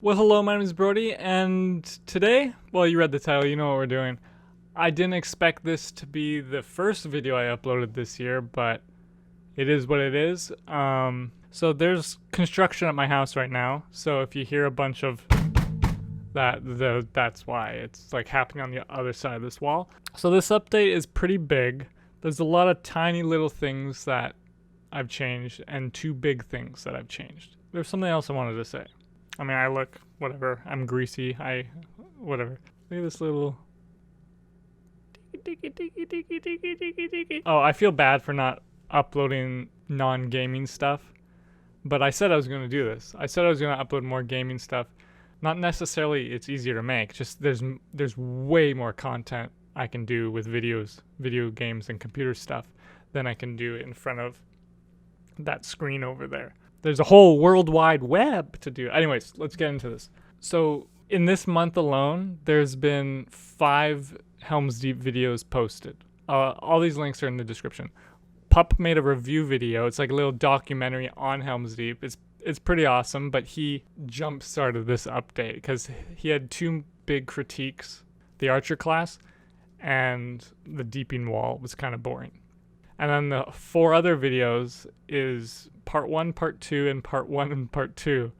Well, hello, my name is Brody, and today, well, you read the title, you know what we're doing. I didn't expect this to be the first video I uploaded this year, but it is what it is. So there's construction at my house right now, so if you hear a bunch of that's why. It's like happening on the other side of this wall. So this update is pretty big. There's a lot of tiny little things that I've changed, and two big things that I've changed. There's something else I wanted to say. I mean, I look, whatever, I'm greasy, whatever. Look at this little... Oh, I feel bad for not uploading non-gaming stuff, but I said I was going to do this. I said I was going to upload more gaming stuff. Not necessarily it's easier to make, just there's way more content I can do with video games and computer stuff than I can do in front of that screen over there. There's a whole world wide web to do. Anyways, let's get into this. So in this month alone, there's been 5 Helm's Deep videos posted. All these links are in the description. Pup made a review video. It's like a little documentary on Helm's Deep. It's pretty awesome, but he jump-started this update because he had 2 big critiques. The Archer class and the Deeping Wall was kind of boring. And then the 4 other videos is part 1, part 2, and part 1 and part 2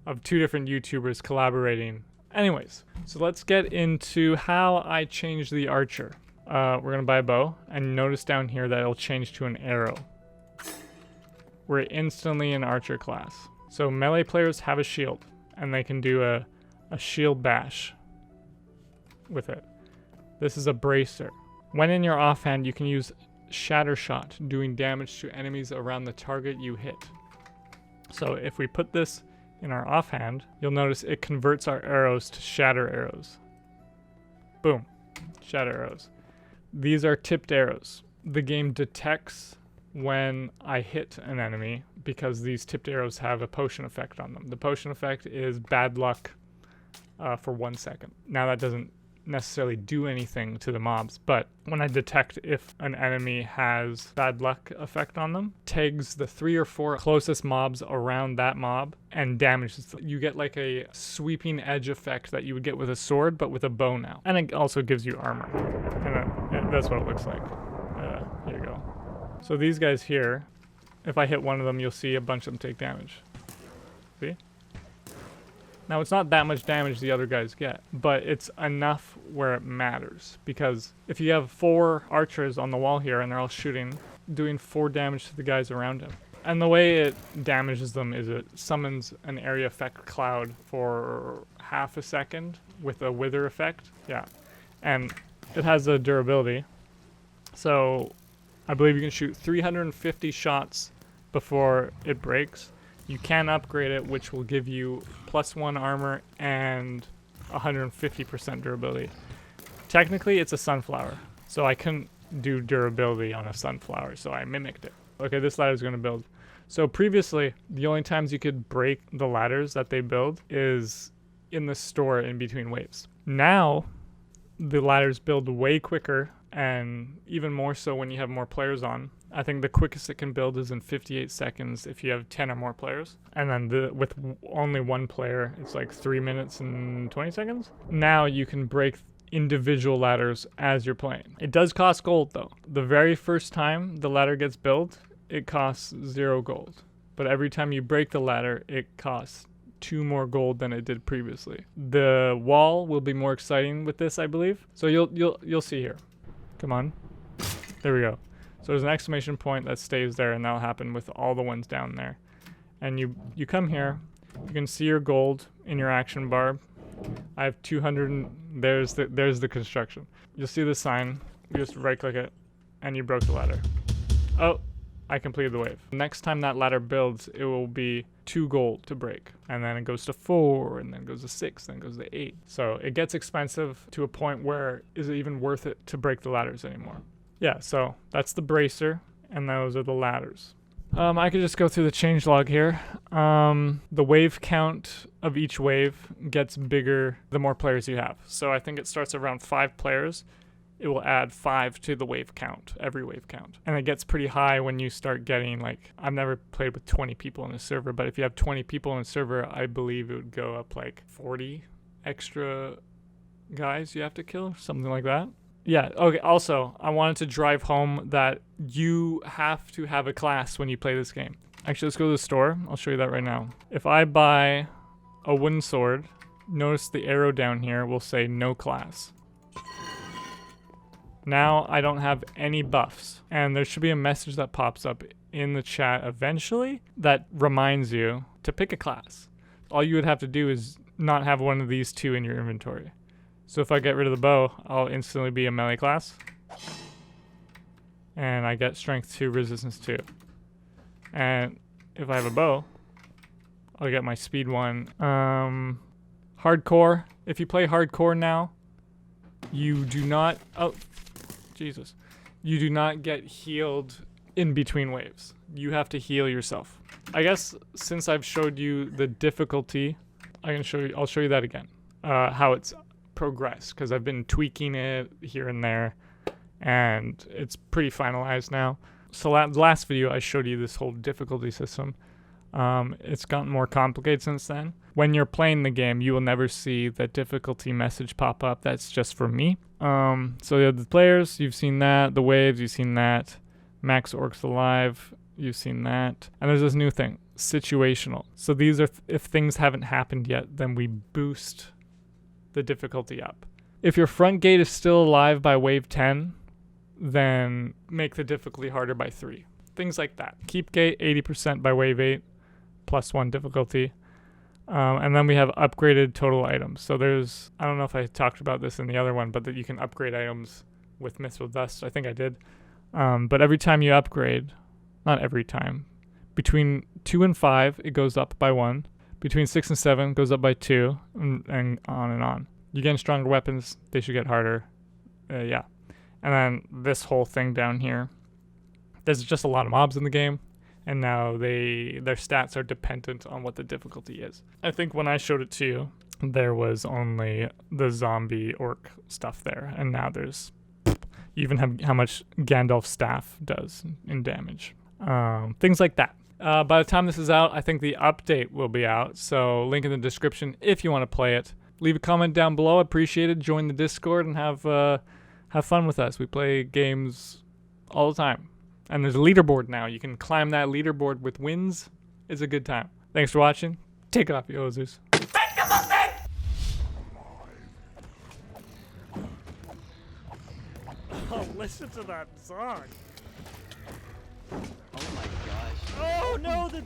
of 2 different YouTubers collaborating. Anyways, so let's get into how I changed the Archer. We're going to buy a bow, and notice down here that it'll change to an arrow. We're instantly in Archer class. So melee players have a shield, and they can do a shield bash with it. This is a bracer. When in your offhand, you can use Shatter Shot, doing damage to enemies around the target you hit. So if we put this in our offhand, you'll notice it converts our arrows to shatter arrows. Boom, shatter arrows. These are tipped arrows. The game detects when I hit an enemy because these tipped arrows have a potion effect on them. The potion effect is bad luck for 1 second. Now that doesn't necessarily do anything to the mobs, but when I detect if an enemy has bad luck effect on them, tags the 3 or 4 closest mobs around that mob and damages them. You get like a sweeping edge effect that you would get with a sword, but with a bow now. And it also gives you armor. And that's what it looks like. Here you go. So these guys here, if I hit one of them, you'll see a bunch of them take damage. See? Now, it's not that much damage the other guys get, but it's enough where it matters. Because if you have 4 archers on the wall here and they're all shooting, doing 4 damage to the guys around him. And the way it damages them is it summons an area effect cloud for half a second with a wither effect. Yeah. And it has a durability. So I believe you can shoot 350 shots before it breaks. You can upgrade it, which will give you +1 armor and 150% durability. Technically, it's a sunflower, so I couldn't do durability on a sunflower, so I mimicked it. Okay, this ladder is going to build. So previously, the only times you could break the ladders that they build is in the store in between waves. Now, the ladders build way quicker, and even more so when you have more players on. I think the quickest it can build is in 58 seconds if you have 10 or more players. And then with only 1 player, it's like 3 minutes and 20 seconds. Now you can break individual ladders as you're playing. It does cost gold though. The very first time the ladder gets built, it costs 0 gold. But every time you break the ladder, it costs 2 more gold than it did previously. The wall will be more exciting with this, I believe. So you'll see here. Come on. There we go. So there's an exclamation point that stays there, and that'll happen with all the ones down there. And you come here, you can see your gold in your action bar. I have 200, and there's the construction. You'll see the sign, you just right click it, and you broke the ladder. Oh, I completed the wave. Next time that ladder builds, it will be 2 gold to break. And then it goes to 4, and then it goes to 6, then it goes to 8. So it gets expensive to a point where is it even worth it to break the ladders anymore? Yeah, so that's the bracer, and those are the ladders. I could just go through the changelog here. The wave count of each wave gets bigger the more players you have. So I think it starts around 5 players. it will add 5 to the wave count, every wave count. And it gets pretty high when you start getting, like, I've never played with 20 people in a server, but if you have 20 people in a server, I believe it would go up like 40 extra guys you have to kill, something like that. Yeah, okay, also, I wanted to drive home that you have to have a class when you play this game. Actually, let's go to the store. I'll show you that right now. If I buy a wooden sword, notice the arrow down here will say no class. Now I don't have any buffs, and there should be a message that pops up in the chat eventually that reminds you to pick a class. All you would have to do is not have one of these two in your inventory. So if I get rid of the bow, I'll instantly be a melee class. And I get strength 2, resistance 2. And if I have a bow, I'll get my speed 1. Hardcore. If you play hardcore now, you do not... Oh, Jesus. You do not get healed in between waves. You have to heal yourself. I guess since I've showed you the difficulty, I'll show you that again. How it's progressed, because I've been tweaking it here and there, and it's pretty finalized now. So last video I showed you this whole difficulty system. It's gotten more complicated since then. When you're playing the game, you will never see the difficulty message pop up. That's just for me. So you have the players, you've seen that. The waves, you've seen that. Max orcs alive, you've seen that. And there's this new thing, situational. So these are, if things haven't happened yet, then we boost the difficulty up. If your front gate is still alive by wave 10, then make the difficulty harder by 3. Things like that. Keep gate 80% by wave 8, +1 difficulty. And then we have upgraded total items. So there's, I don't know if I talked about this in the other one, but that you can upgrade items with Mithril Dust. I think I did. But every time you upgrade, not every time, between 2 and 5, it goes up by 1. Between 6 and 7, it goes up by 2, and on and on. You're getting stronger weapons, they should get harder. Yeah. And then this whole thing down here, there's just a lot of mobs in the game, and now their stats are dependent on what the difficulty is. I think when I showed it to you, there was only the zombie orc stuff there, and now there's, you even have how much Gandalf's staff does in damage. Things like that. By the time this is out, I think the update will be out, so link in the description if you want to play it. Leave a comment down below, appreciate it. Join the Discord and have fun with us. We play games all the time. And there's a leaderboard now. You can climb that leaderboard with wins. It's a good time. Thanks for watching. Take off, you hosers. Oh, listen to that song. Oh my gosh. Oh no, the